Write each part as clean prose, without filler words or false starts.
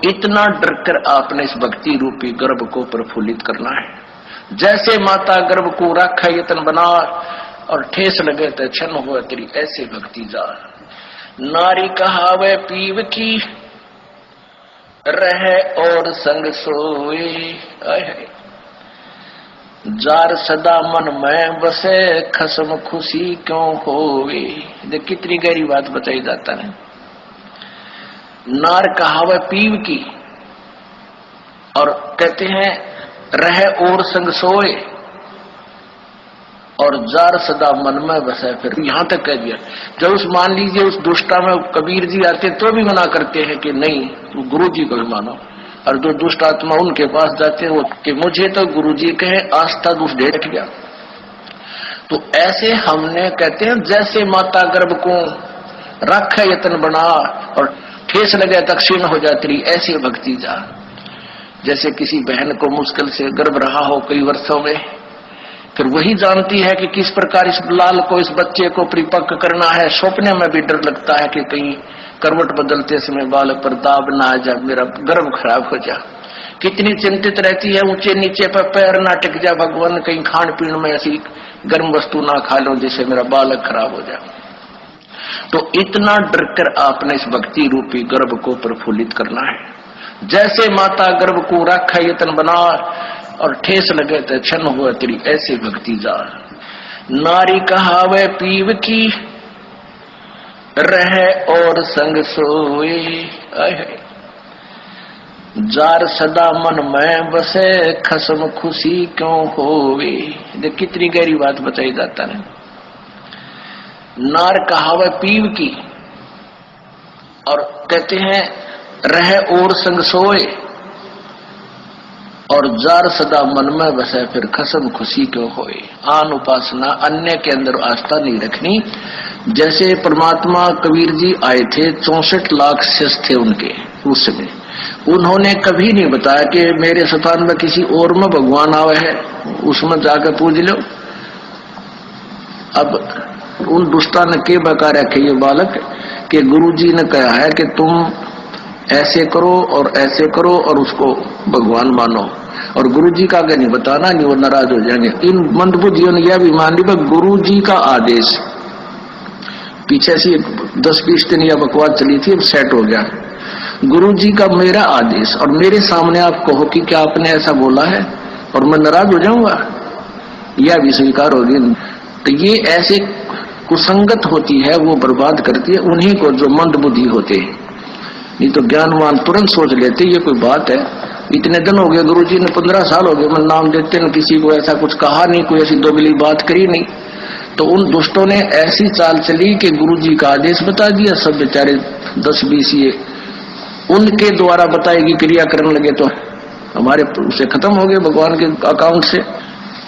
इतना डरकर आपने इस भक्ति रूपी गर्भ को प्रफुल्लित करना है। जैसे माता गर्भ को राखा यतन बना और ठेस लगे तो क्षण हो तेरी ऐसे भक्ति जा। नारी कहावे पीव की रहे और संग सोए, जार सदा मन में बसे खसम खुशी क्यों होवे। देख कितनी गहरी बात बताई जाता है। नार कहावे पीव की और कहते हैं रहे और संग सोए और जार सदा मन में बसे। फिर यहां तक कह दिया। जब उस मान लीजिए उस दुष्टा में कबीर जी आते तो भी मना करते हैं कि नहीं गुरु जी को भी मानो, और जो दुष्ट आत्मा उनके पास जाते हैं वो कि मुझे तो गुरु जी कहे आस्था दुष्ट ढेट गया। तो ऐसे हमने कहते हैं जैसे माता गर्भ को रख यतन बना और ठेस लगे तक क्षीण हो जाती ऐसी भक्ति जा। जैसे किसी बहन को मुश्किल से गर्भ रहा हो कई वर्षों में, फिर वही जानती है कि किस प्रकार इस लाल को इस बच्चे को परिपक्व करना है। सपने में भी डर लगता है कि कहीं करवट बदलते समय बालक पर दाब ना आ जाए, मेरा गर्भ खराब हो जा। कितनी चिंतित रहती है, ऊंचे नीचे पर पैर ना टिक जाए, भगवान कहीं खान पीन में ऐसी गर्म वस्तु ना खा लो जिससे मेरा बालक खराब हो जाए। तो इतना डरकर आपने इस भक्ति रूपी गर्भ को प्रफुल्लित करना है। जैसे माता गर्भ को राखा यतन बना और ठेस लगे तो क्षण हुआ तेरी ऐसे भक्ति जा। नारी कहावे पीव की रहे और संग सोए, जार सदा मन में बसे खसम खुशी क्यों होवे। देख कितनी गहरी बात बताई जाता है। नार कहावे पीव की और कहते हैं रहे और संग सोए और जार सदा मन में बसे फिर खसम खुशी क्यों होए। आन उपासना अन्य के अंदर आस्था नहीं रखनी। जैसे परमात्मा कबीर जी आए थे 64 लाख शिष्य थे उनके उस समय, उन्होंने कभी नहीं बताया कि मेरे स्थान में किसी और में भगवान आवे है उसमें जाकर पूज लो। अब उन दुष्टा ने के बका रखे ये बालक कि गुरु जी ने कहा है कि तुम ऐसे करो और ऐसे करो और उसको भगवान मानो, और गुरु जी का आगे नहीं बताना, नहीं वो नाराज हो जाएंगे। इन मंदबुद्धियों ने यह भी मान लिया गुरु जी का आदेश। पीछे से 10-20 दिन यह बकवास चली थी, अब सेट हो गया। गुरु जी का मेरा आदेश और मेरे सामने आप कहो कि क्या आपने ऐसा बोला है और मैं नाराज हो जाऊंगा, यह भी स्वीकार होगी। तो ये ऐसे कुसंगत होती है, वो बर्बाद करती है उन्हीं को जो मंद बुद्धि होते हैं। नहीं तो ज्ञानवान तुरंत सोच लेते ये कोई बात है। इतने दिन हो गए गुरुजी ने 15 साल हो गए मैं नाम देते न किसी को ऐसा कुछ कहा नहीं, कोई ऐसी दोगली बात करी नहीं। तो उन दुष्टों ने ऐसी चाल चली कि गुरुजी का आदेश बता दिया, सब बेचारे 10-20 ये उनके द्वारा बताएगी क्रिया करने लगे तो हमारे उसे खत्म हो गए भगवान के अकाउंट से।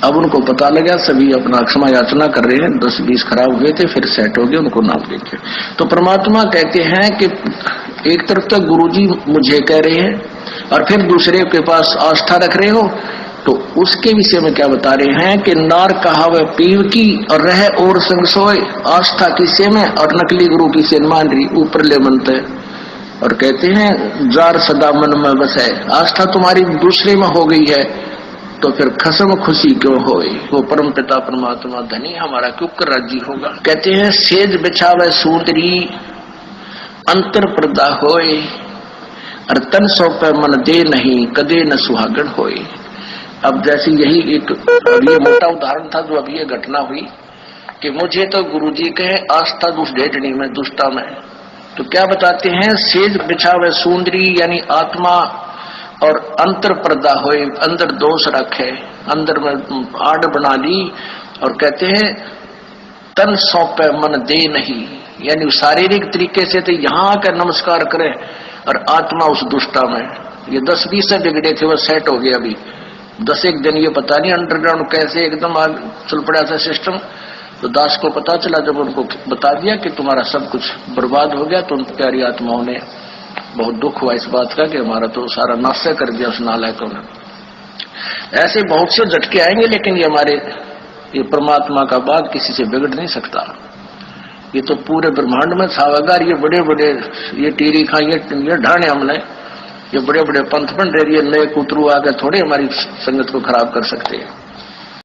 अब उनको पता लगा, सभी अपना क्षमा याचना कर रहे हैं। 10-20 खराब हुए थे फिर सेट हो गए, उनको नाम देते। तो परमात्मा कहते हैं कि एक तरफ तो गुरुजी मुझे कह रहे हैं और फिर दूसरे के पास आस्था रख रहे हो, तो उसके विषय में क्या बता रहे हैं कि नार कहावे पीव की और रहे और संग सोए। आस्था किसे में और नकली गुरु किसे मान रही, ऊपर ले मनते और कहते हैं जार सदा मन में बसे। आस्था तुम्हारी दूसरे में हो गई है तो फिर खसम खुशी क्यों होए। वो परम पिता परमात्मा धनी हमारा क्यों कर राजी होगा। कहते हैं सेज बिछावे सूंदरी अंतर पर्दा होए और तन सौंपे मन दे नहीं कदे न सुहागण होए। अब जैसे यही एक ये मोटा उदाहरण था जो अभी ये घटना हुई कि मुझे तो गुरुजी कहे आस्था दुष्ट ढेटनी में दुष्टा में। तो क्या बताते हैं सेज बिछावे सूंदरी यानी आत्मा और अंतर पर्दा होए, अंदर दोष रखे, अंदर में आड़ बना ली। और कहते हैं तन सौंपे मन दे नहीं, यानी शारीरिक तरीके से तो यहाँ आकर नमस्कार करे और आत्मा उस दुष्टा में। ये 10-20 से बिगड़े थे वो सेट हो गया। अभी 10-1 दिन ये पता नहीं अंडरग्राउंड कैसे एकदम चल पड़ा था सिस्टम। तो दास को पता चला जब उनको बता दिया कि तुम्हारा सब कुछ बर्बाद हो गया, तो उन प्यारी आत्माओं ने बहुत दुख हुआ इस बात का कि हमारा तो सारा नाश कर दिया उस नालायकों ने। ऐसे बहुत से झटके आएंगे, लेकिन ये हमारे ये परमात्मा का बाग किसी से बिगड़ नहीं सकता। ये तो पूरे ब्रह्मांड में छावागा। ये बड़े बड़े ये टीरी खा ये ढाने हमने ये बड़े बड़े पंथ पंडेरिये नए कुतरू आगे थोड़े हमारी संगत को खराब कर सकते हैं।